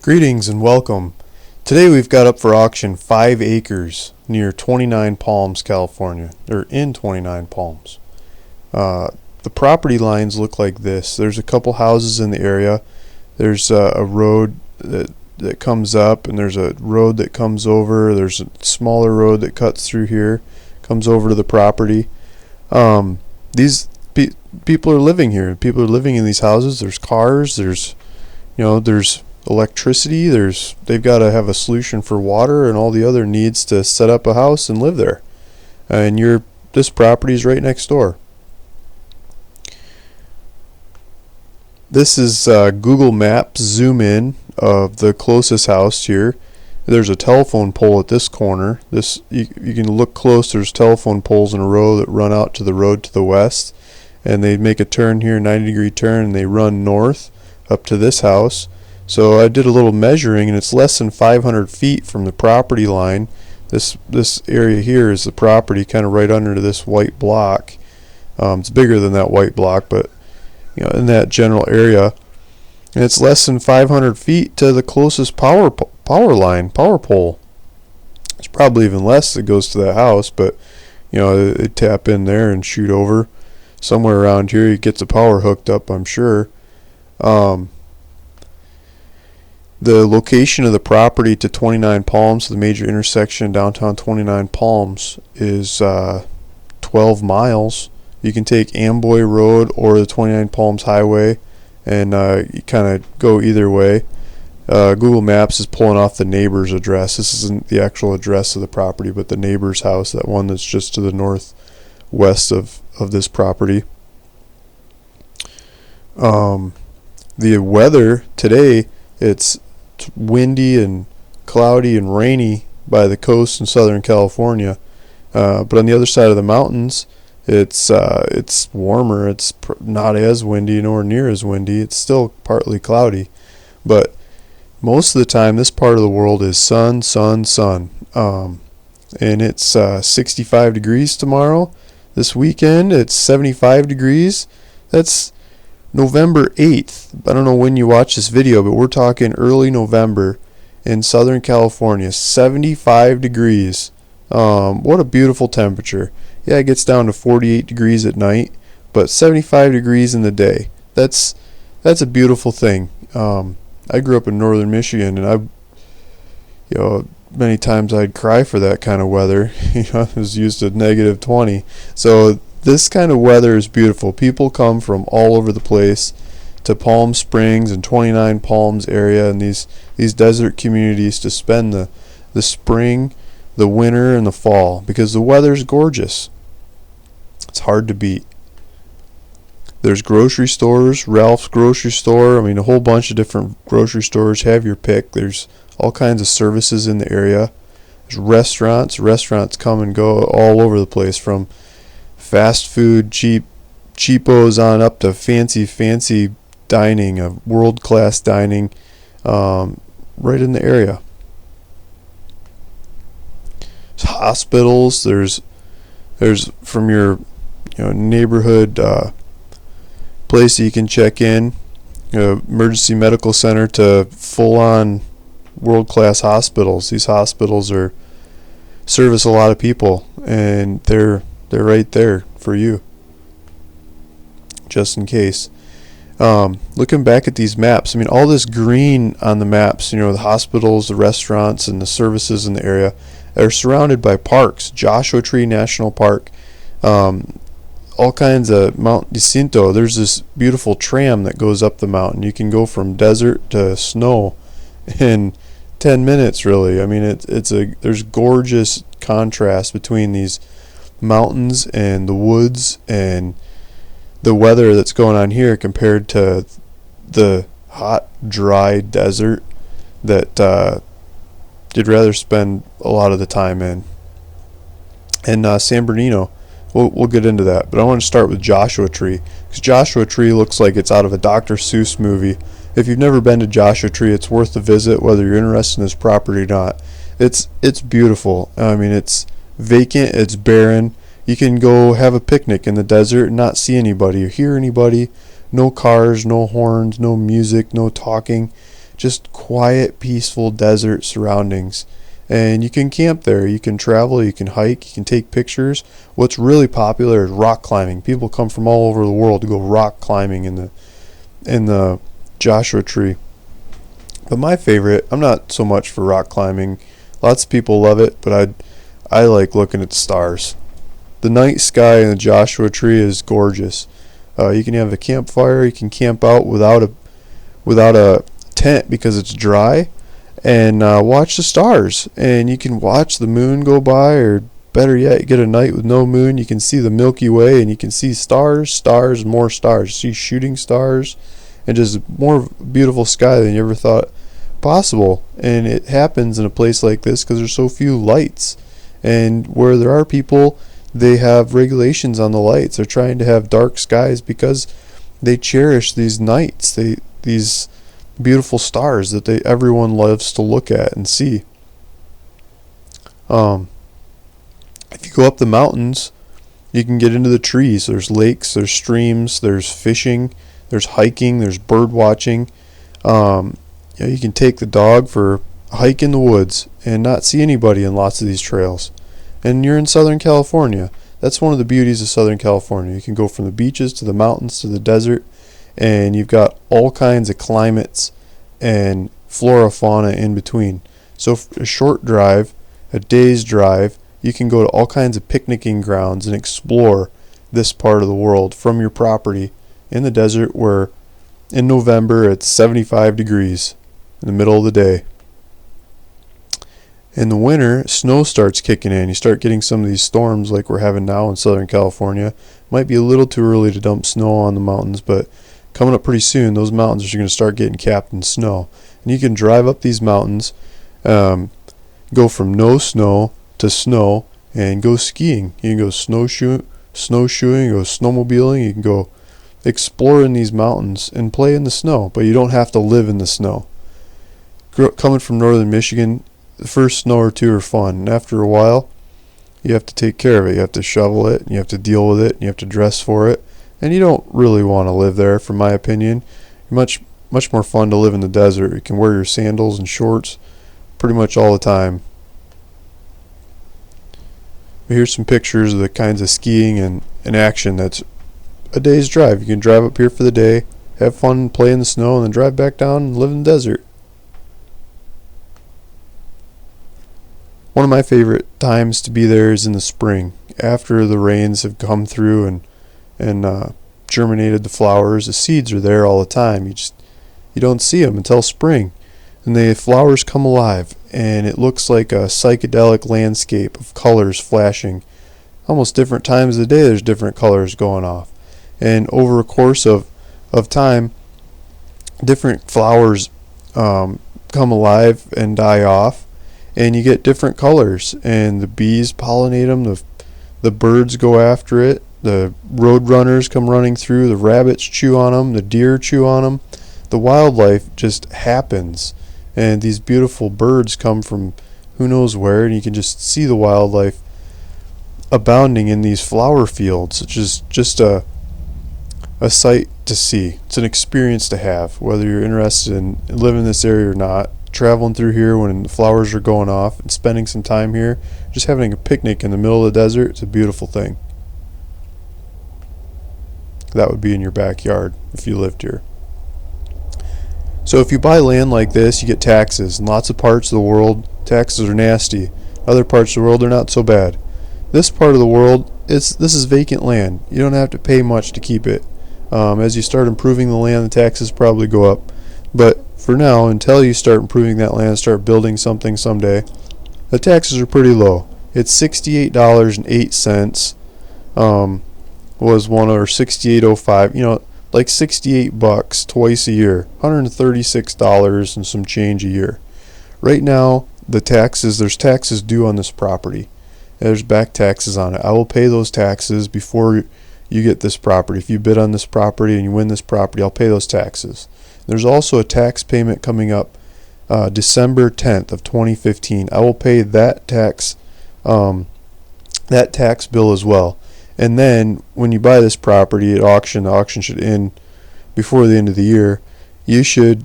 Greetings and welcome. Today we've got up for auction 5 acres near Twentynine Palms, California, or in Twentynine Palms. The property lines look like this. There's a couple houses in the area. There's a road that comes up, and there's a road that comes over. There's a smaller road that cuts through here, comes over to the property. These people are living here. People are living in these houses. There's cars. There's electricity. They've got to have a solution for water and all the other needs to set up a house and live there. And this property is right next door. This is Google Maps zoom in of the closest house here. There's a telephone pole at this corner. You can look close. There's telephone poles in a row that run out to the road to the west, and they make a turn here, 90-degree turn, and they run north up to this house. So I did a little measuring, and it's less than 500 feet from the property line. This area here is the property, kind of right under this white block. It's bigger than that white block, but in that general area. And it's less than 500 feet to the closest power pole. It's probably even less that goes to that house, but they tap in there and shoot over. Somewhere around here, he gets a power hooked up, I'm sure. The location of the property to Twentynine Palms, the major intersection in downtown Twentynine Palms, is 12 miles. You can take Amboy Road or the Twentynine Palms Highway, and you kind of go either way. Google Maps is pulling off the neighbor's address. This isn't the actual address of the property, but the neighbor's house, that one that's just to the northwest of this property. The weather today, it's windy and cloudy and rainy by the coast in Southern California, but on the other side of the mountains, it's warmer. It's not as windy, nor near as windy. It's still partly cloudy, but most of the time this part of the world is sun, and it's 65 degrees tomorrow. This weekend it's 75 degrees. That's November 8th. I don't know when you watch this video, but we're talking early November in Southern California. 75 degrees. What a beautiful temperature. Yeah, it gets down to 48 degrees at night, but 75 degrees in the day. That's a beautiful thing. I grew up in northern Michigan, and many times I'd cry for that kind of weather. I was used to negative 20. So this kind of weather is beautiful. People come from all over the place to Palm Springs and Twentynine Palms area and these desert communities to spend the spring, the winter, and the fall, because the weather's gorgeous. It's hard to beat. There's grocery stores, Ralph's grocery store. A whole bunch of different grocery stores. Have your pick. There's all kinds of services in the area. There's restaurants. Restaurants come and go all over the place, from fast food, cheapos on up to fancy dining, world-class dining, right in the area. There's hospitals. There's from your neighborhood place that you can check in, emergency medical center, to full-on world-class hospitals. These hospitals service a lot of people, and they're right there for you, just in case. Looking back at these maps, all this green on the maps, the hospitals, the restaurants, and the services in the area are surrounded by parks. Joshua Tree National Park, all kinds of Mount Jacinto. There's this beautiful tram that goes up the mountain. You can go from desert to snow in 10 minutes, really. There's gorgeous contrast between these mountains and the woods and the weather that's going on here compared to the hot, dry desert that you'd rather spend a lot of the time in. And San Bernardino, we'll get into that, but I want to start with Joshua Tree, because Joshua Tree looks like it's out of a Dr. Seuss movie. If you've never been to Joshua Tree, it's worth a visit, whether you're interested in this property or not. It's beautiful. It's vacant, it's barren. You can go have a picnic in the desert and not see anybody or hear anybody. No cars, no horns, no music, no talking. just quiet, peaceful desert surroundings. And you can camp there, you can travel, you can hike, you can take pictures. What's really popular is rock climbing. People come from all over the world to go rock climbing in the Joshua Tree. But my favorite, I'm not so much for rock climbing. Lots of people love it, but I like looking at the stars. The night sky in the Joshua Tree is gorgeous. You can have a campfire, you can camp out without a tent because it's dry, and watch the stars. And you can watch the moon go by, or better yet, you get a night with no moon. You can see the Milky Way, and you can see stars, more stars. You see shooting stars, and just more beautiful sky than you ever thought possible. And it happens in a place like this because there's so few lights. And where there are people, they have regulations on the lights. They're trying to have dark skies because they cherish these nights, these beautiful stars that everyone loves to look at and see. If you go up the mountains, you can get into the trees. There's lakes, there's streams, there's fishing, there's hiking, there's bird watching. You can take the dog for a hike in the woods and not see anybody in lots of these trails. And you're in Southern California. That's one of the beauties of Southern California. You can go from the beaches to the mountains to the desert, and you've got all kinds of climates and flora, fauna in between. So a short drive, a day's drive, you can go to all kinds of picnicking grounds and explore this part of the world from your property in the desert, where in November it's 75 degrees in the middle of the day. In the winter, snow starts kicking in. You start getting some of these storms like we're having now in Southern California. Might be a little too early to dump snow on the mountains, but coming up pretty soon, those mountains are going to start getting capped in snow. And you can drive up these mountains, go from no snow to snow, and go skiing. You can go snowshoeing, go snowmobiling. You can go explore in these mountains and play in the snow, but you don't have to live in the snow. Coming from northern Michigan, the first snow or two are fun, and after a while, you have to take care of it. You have to shovel it, and you have to deal with it, and you have to dress for it, and you don't really want to live there, from my opinion. Much more fun to live in the desert. You can wear your sandals and shorts pretty much all the time. But here's some pictures of the kinds of skiing and action that's a day's drive. You can drive up here for the day, have fun, play in the snow, and then drive back down and live in the desert. One of my favorite times to be there is in the spring, after the rains have come through and germinated the flowers. The seeds are there all the time. You don't see them until spring, and the flowers come alive, and it looks like a psychedelic landscape of colors flashing. Almost different times of the day, there's different colors going off, and over a course of time, different flowers come alive and die off. And you get different colors, and the bees pollinate them, the birds go after it, the road runners come running through, the rabbits chew on them, the deer chew on them. The wildlife just happens, and these beautiful birds come from who knows where, and you can just see the wildlife abounding in these flower fields. It's just a sight to see. It's an experience to have, whether you're interested in living in this area or not. Traveling through here when the flowers are going off and spending some time here, just having a picnic in the middle of the desert, it's a beautiful thing. That would be in your backyard if you lived here. So if you buy land like this, you get taxes. In lots of parts of the world, taxes are nasty. Other parts of the world, they're not so bad. This part of the world, this is vacant land. You don't have to pay much to keep it. As you start improving the land, the taxes probably go up. But for now, until you start improving that land, start building something someday, the taxes are pretty low. It's $68.08 was one, or $68.05, like $68 twice a year, $136 and some change a year. Right now, there's taxes due on this property. There's back taxes on it. I will pay those taxes before you get this property. If you bid on this property and you win this property, I'll pay those taxes. There's also a tax payment coming up December 10th of 2015. I will pay that tax bill as well. And then when you buy this property at auction, the auction should end before the end of the year. You should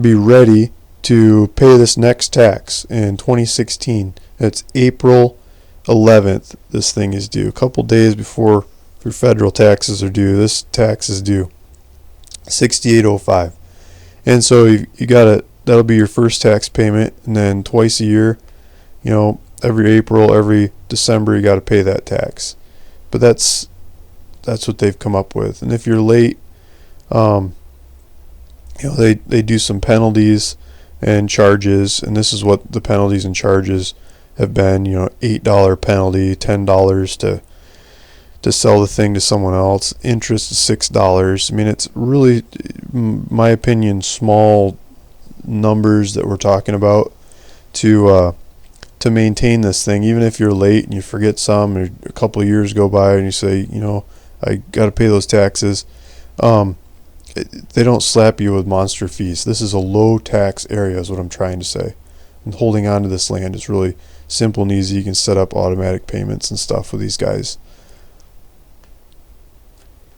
be ready to pay this next tax in 2016. It's April 11th. This thing is due. A couple days before your federal taxes are due. This tax is due 6805. And so you got to, that'll be your first tax payment, and then twice a year, every April, every December, you got to pay that tax. But that's what they've come up with. And if you're late, they do some penalties and charges, and this is what the penalties and charges have been. $8 penalty, $10 to sell the thing to someone else. Interest is $6. I mean, it's really, in my opinion, small numbers that we're talking about to maintain this thing. Even if you're late and you forget some, or a couple of years go by and you say, I got to pay those taxes. They don't slap you with monster fees. This is a low tax area is what I'm trying to say. And holding on to this land is really simple and easy. You can set up automatic payments and stuff with these guys.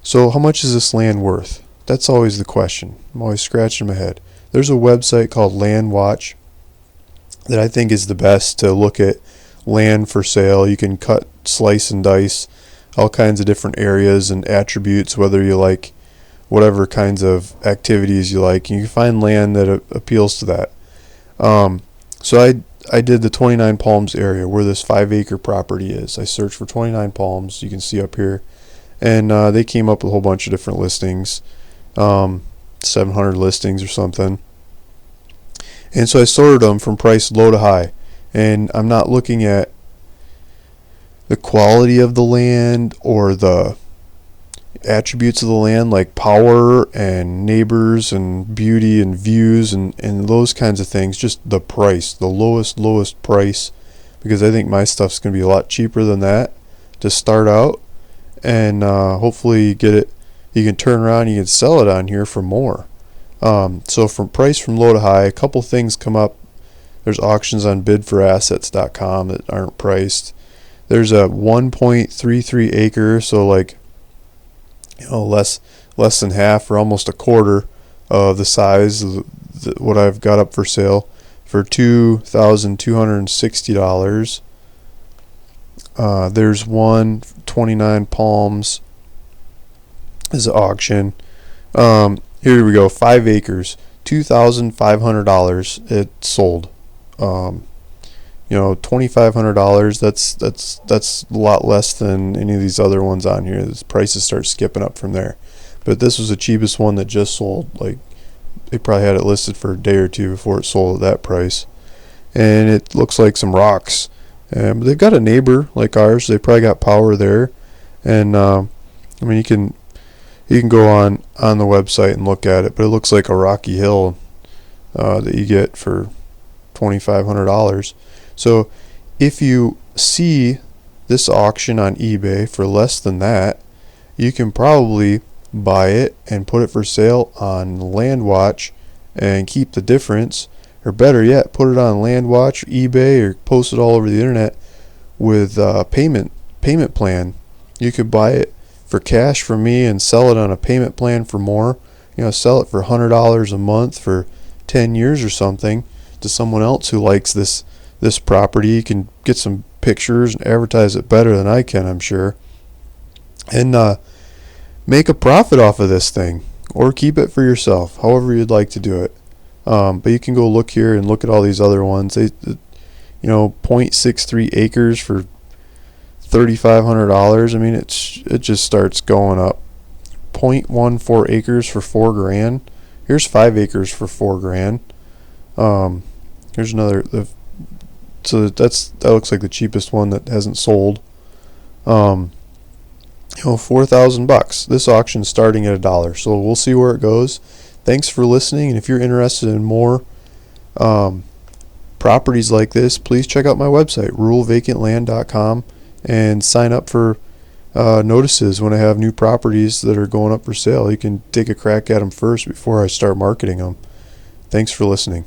So how much is this land worth? That's always the question. I'm always scratching my head. There's a website called Land Watch that I think is the best to look at land for sale. You can cut, slice, and dice all kinds of different areas and attributes, whether you like whatever kinds of activities you like. You can find land that appeals to that. So I did the 29 Palms area where this 5-acre property is. I searched for 29 Palms. You can see up here. And they came up with a whole bunch of different listings, 700 listings or something. And so I sorted them from price low to high. And I'm not looking at the quality of the land or the attributes of the land, like power and neighbors and beauty and views and those kinds of things. Just the price, the lowest price, because I think my stuff's going to be a lot cheaper than that to start out. And hopefully you get it, you can turn around, you can sell it on here for more. So from price from low to high, a couple things come up. There's auctions on bidforassets.com that aren't priced. There's a 1.33 acre, so like less than half or almost a quarter of the size of what I've got up for sale for $2,260. There's one 29 Palms is an auction. Here we go, 5 acres, $2,500. It sold. $2,500. That's a lot less than any of these other ones on here. The prices start skipping up from there. But this was the cheapest one that just sold. Like, they probably had it listed for a day or two before it sold at that price. And it looks like some rocks. But they've got a neighbor like ours. They probably got power there. And you can go on the website and look at it. But it looks like a rocky hill that you get for $2,500. So if you see this auction on eBay for less than that, you can probably buy it and put it for sale on Landwatch and keep the difference, or better yet, put it on Landwatch or eBay or post it all over the internet with a payment plan. You could buy it for cash from me and sell it on a payment plan for more. Sell it for $100 a month for 10 years or something to someone else who likes this property. You can get some pictures and advertise it better than I can, I'm sure, and make a profit off of this thing, or keep it for yourself, however you'd like to do it. But you can go look here and look at all these other ones. They 0.63 acres for $3,500. I mean, it just starts going up. 0.14 acres for $4,000. Here's 5 acres for $4,000. Here's another. So that looks like the cheapest one that hasn't sold. $4,000. This auction's starting at $1. So we'll see where it goes. Thanks for listening. And if you're interested in more properties like this, please check out my website, ruralvacantland.com, and sign up for notices when I have new properties that are going up for sale. You can take a crack at them first before I start marketing them. Thanks for listening.